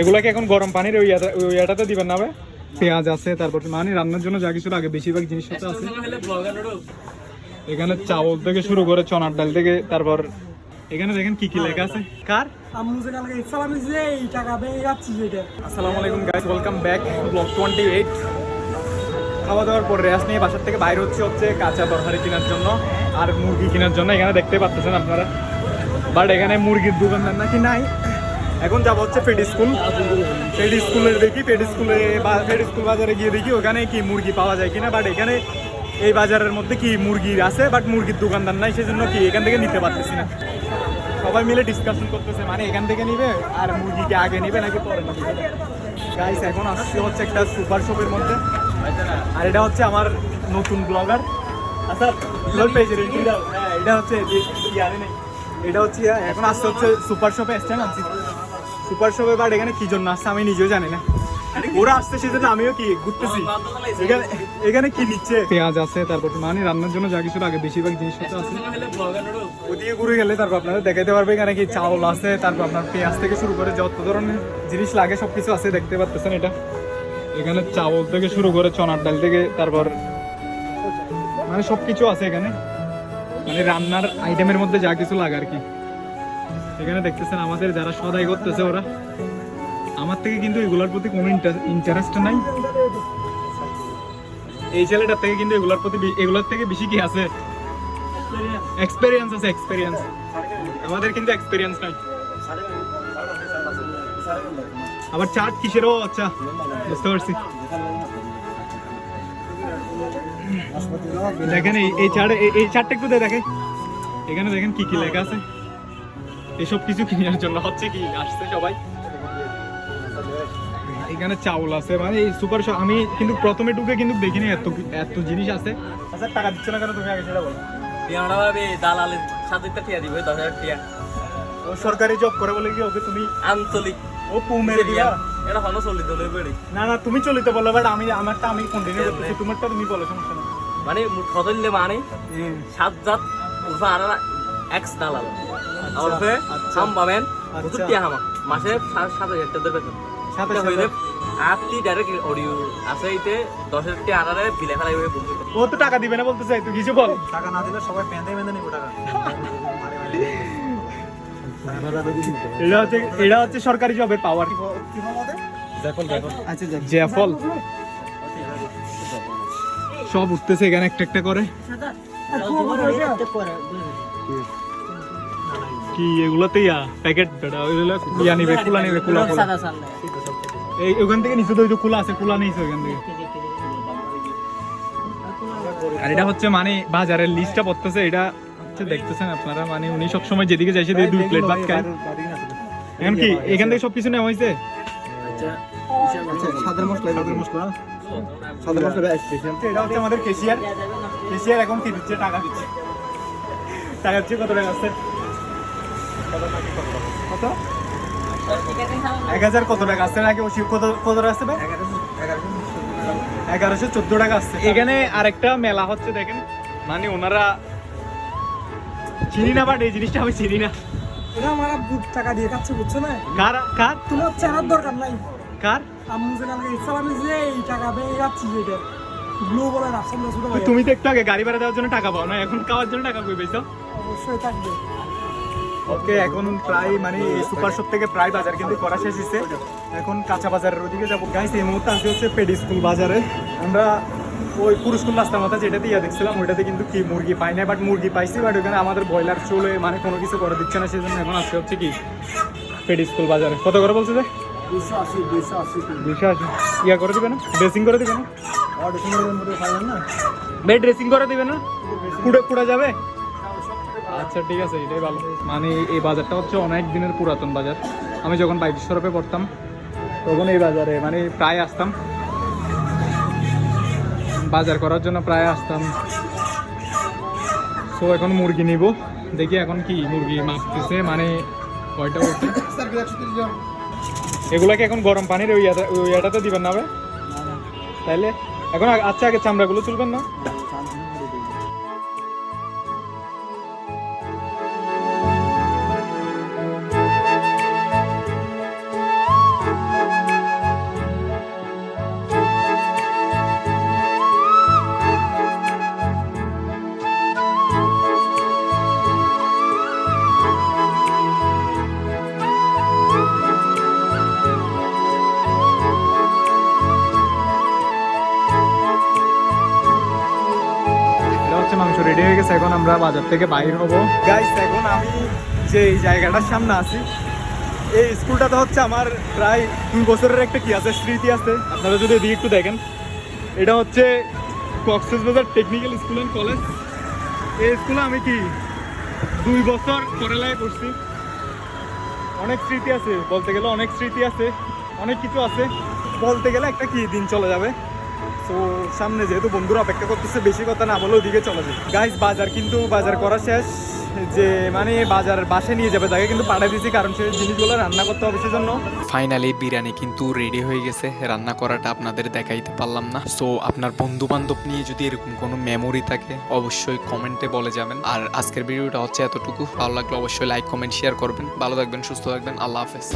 এগুলাকে এখন গরম পানির ওই ইয়াটাতে দিবেন না? পেঁয়াজ আছে, তারপর মানে রান্নার জন্য যা কিছু লাগে বেশিরভাগ জিনিসপত্র আছে এখানে। চাউল থেকে শুরু করে চনার ডাল থেকে, তারপর এখানে দেখেন কি কি লেখা আছে। কার আসসালামু আলাইকুম গাইস, ওয়েলকাম ব্যাক ব্লগ 28। খাওয়া দাওয়ার পর রেস্ট নিয়ে বাসার থেকে বাইরে হচ্ছে কাঁচা তরকারি কেনার জন্য আর মুরগি কেনার জন্য। এখানে দেখতে পাচ্ছেন আপনারা, বাট এখানে মুরগির দোকানদার নাকি নাই। এখন যাবো হচ্ছে পেড স্কুলের দেখি, পেড স্কুল বাজারে গিয়ে দেখি ওখানে কি মুরগি পাওয়া যায় কিনা। বাট এখানে এই বাজারের মধ্যে কি মুরগি আছে, বাট মুরগির দোকানদার নাই, সেজন্য কি এখান থেকে নিতে পারতেছি না। সবাই মিলে ডিসকাশন করতেছে, মানে এখান থেকে নিবে আর মুরগিকে আগে নিবে নাকি পরে নিবে। গাইস এখন আসছে হচ্ছে একটা সুপার শপের মধ্যে, আর এটা হচ্ছে আমার নতুন ব্লগার। আচ্ছা এটা হচ্ছে এটা হচ্ছে এখন আসছে হচ্ছে সুপার শপে আসছে না, সুপার শপে। বাট এখানে কি জন্য আসছে আমি নিজেও জানি না, ওরা আসছে সেজন্য আমিও কি ঘুরতেছি। এখানে কি নিচ্ছে, পেঁয়াজ আছে, তারপর মানে রান্নার জন্য যা কিছু লাগে বেশিরভাগ জিনিসপত্র আছে। ওদিকে ঘুরে গেলে তারপর আপনারা দেখাইতে পারবে এখানে কি চাউল আছে, তারপর আপনার পেঁয়াজ থেকে শুরু করে যত ধরনের জিনিস লাগে সবকিছু আছে, দেখতে পাচ্ছেন। এটা এখানে চাউল থেকে শুরু করে চনার ডাল থেকে, তারপর মানে সবকিছু আছে এখানে, মানে রান্নার আইটেমের মধ্যে যা কিছু লাগে আর কি। এখানে দেখতেছেন আমাদের যারা সদাই করতেছে ওরা, আমার থেকে কিন্তু এগুলোর প্রতি কোনো ইন্টারেস্ট নাই। এই ছেলেটার থেকে কিন্তু এগুলোর থেকে বেশি কি আছে, এক্সপেরিয়েন্স আছে, এক্সপেরিয়েন্স। আমাদের কিন্তু এক্সপেরিয়েন্স নাই। আবার চাট কিসেরও, আচ্ছা বুঝতে পারছি। দেখেন এই চাটটা একটু দেখে, এখানে দেখেন কি কি লেখা আছে। এসব কিছু কেনার জন্য হচ্ছে কি আসছে সবাই। এখানে চাউল আছে, মানে এই সুপার শপ। আমি কিন্তু প্রথমে ঢুকে কিন্তু দেখিনি এত জিনিস আছে। আচ্ছা টাকা দিচ্ছ না কেন তুমি, আগে সেটা বলো। দালালের সাথে টিয়া দিবে 10,000 টিয়া। ও সরকারি জব করে বলে কি ওকে তুমি আঞ্চলিক ও পুমের দিয়া এটা হলো চলিত লই পড়ি। না তুমি চলিতে বলো, বাট আমারটা আমি কন্টিনিউ করতেছি, তোমারটা তুমি বলো, সমস্যা নেই। মানে ফদললে মানে 7 জাত উফা আর এক্স দালাল ওরফে হাম পাবেন বুঝতে টিয়া হামা মাসে 7,000 টাকা বেতন। সাথে হইলে আপনি ডাইরেক্ট অডিও আছে এতে 10,000 টাকা আনারে বিলে ফেলাই হয়ে বলতে। ও তো টাকা দিবে না বলতেছে, তুই কিছু বল। টাকা না দিলে সবাই বেঁধে নিব টাকা। এটা হচ্ছে সরকারি জবের পাওয়ার। জ্যাফল সব উঠতেছে এখানে একটা একটা করে। কি এগুলোতে প্যাকেট ইয়া নিবে, কুলা নিবে, কুলা এই ওখান থেকে নিচে তো কুলা আছে, কুলা নিয়েছে ওখান থেকে। আর এটা হচ্ছে মানে বাজারের লিস্টটা পড়তেছে, এটা হচ্ছে দেখতেছেন আপনারা, মানে উনি সবসময় যেদিকে যাইছে 2 প্লেট ভাত খায়। এখন কি এখান থেকে সবকিছু নেওয়া হয়েছে। এটা হচ্ছে আমাদের কেশিয়ার এখন কি দিচ্ছে, টাকা দিচ্ছে। টাকা দিচ্ছে কত টাকা আছে, কত 1,000 কত টাকা আসছে নাকি কত টাকা আসছে ভাই? 1114 টাকা আসছে। এখানে আরেকটা মেলা হচ্ছে দেখেন, মানে ওনারা চিনি না, বাট এই জিনিসটা আমি চিনি না। এটা আমার বুট টাকা দিয়ে কাছে বুঝছো না? কার তোমার চেনার দরকার নাই। কার আম্মু যে কালকে ইসলামে যে এই টাকা পেয়ে যাচ্ছি যেটা ব্লু বলে রাখছেন না ছোট ভাই। তুমি তো একটু আগে গাড়ি ভাড়া দেওয়ার জন্য টাকা পাও না, এখন খাওয়ার জন্য টাকা কই পাইছো? অবশ্যই থাকবে। ওকে, এখন প্রায় মানে সুপার শপ থেকে প্রায় বাজার কিন্তু করা শেষ হয়েছে। এখন কাঁচা বাজারের ওদিকে যাবো। গাইস এই মুহূর্তে আসছে হচ্ছে পেড স্কুল বাজারে। আমরা ওই পুরুষকুল রাস্তার মতো যেটাতে দেখছিলাম ওইটাতে কিন্তু কি মুরগি পাই না, বাট মুরগি পাইছি, বাট ওখানে আমাদের ব্রয়লার চলে মানে কোনো কিছু করে দিচ্ছে না, সেজন্য এখন আসছে হচ্ছে কি পেড স্কুল বাজারে। কত করে বলছে যে 280 ইয়া করে দিবে না, ড্রেসিং করে দিবে না, বেড ড্রেসিং করে দিবে না, পুড়ে যাবে। আচ্ছা ঠিক আছে, এটাই ভালো। মানে এই বাজারটা হচ্ছে অনেক দিনের পুরাতন বাজার। আমি যখন বাইশ্বরপে পড়তাম তখন এই বাজারে মানে প্রায় আসতাম, বাজার করার জন্য প্রায় আসতাম। সো এখন মুরগি নিব, দেখি এখন কি মুরগি মাপতেছে, মানে কয়টা উঠছে। এগুলাকে এখন গরম পানির ওই ইয়াটাতে দিবেন না তাইলে এখন। আচ্ছা আগে চামড়াগুলো তুলবেন না। গাইস এখন আমরা বাজার থেকে বাইর হব। গাইস এখন আমি যে এই জায়গাটার সামনে আছি, এই স্কুলটাতে হচ্ছে আমার প্রায় 2 বছরের একটা কি আছে স্মৃতি আছে। আপনারা যদি এদিকে একটু দেখেন, এটা হচ্ছে Cox's Bazar technical school and college. এই স্কুলে আমি কি 2 বছর পড়ালেখা করছি। অনেক স্মৃতি আছে, বলতে গেলে অনেক স্মৃতি আছে, অনেক কিছু আছে, বলতে গেলে একটা কি দিন চলে যাবে। তো সামনে যেহেতু বন্ধুরা অপেক্ষা করতেছে, বেশি কথা না বলে ওদিকে চলে যাবে। গাইস বাজার কিন্তু বাজার করা শেষ, যে মানে বাজার বাসায় নিয়ে যাবে তাকে কিন্তু পাঠিয়ে দিয়েছি, কারণ সেই জিনিসগুলো রান্না করতে হবে সেজন্য। ফাইনালি বিরিয়ানি কিন্তু রেডি হয়ে গেছে, রান্না করাটা আপনাদের দেখাইতে পারলাম না। সো আপনার বন্ধু বান্ধব নিয়ে যদি এরকম কোনো মেমোরি থাকে অবশ্যই কমেন্টে বলে যাবেন। আর আজকের ভিডিওটা হচ্ছে এতটুকু, ভালো লাগলে অবশ্যই লাইক কমেন্ট শেয়ার করবেন। ভালো থাকবেন, সুস্থ থাকবেন, আল্লাহ হাফেজ।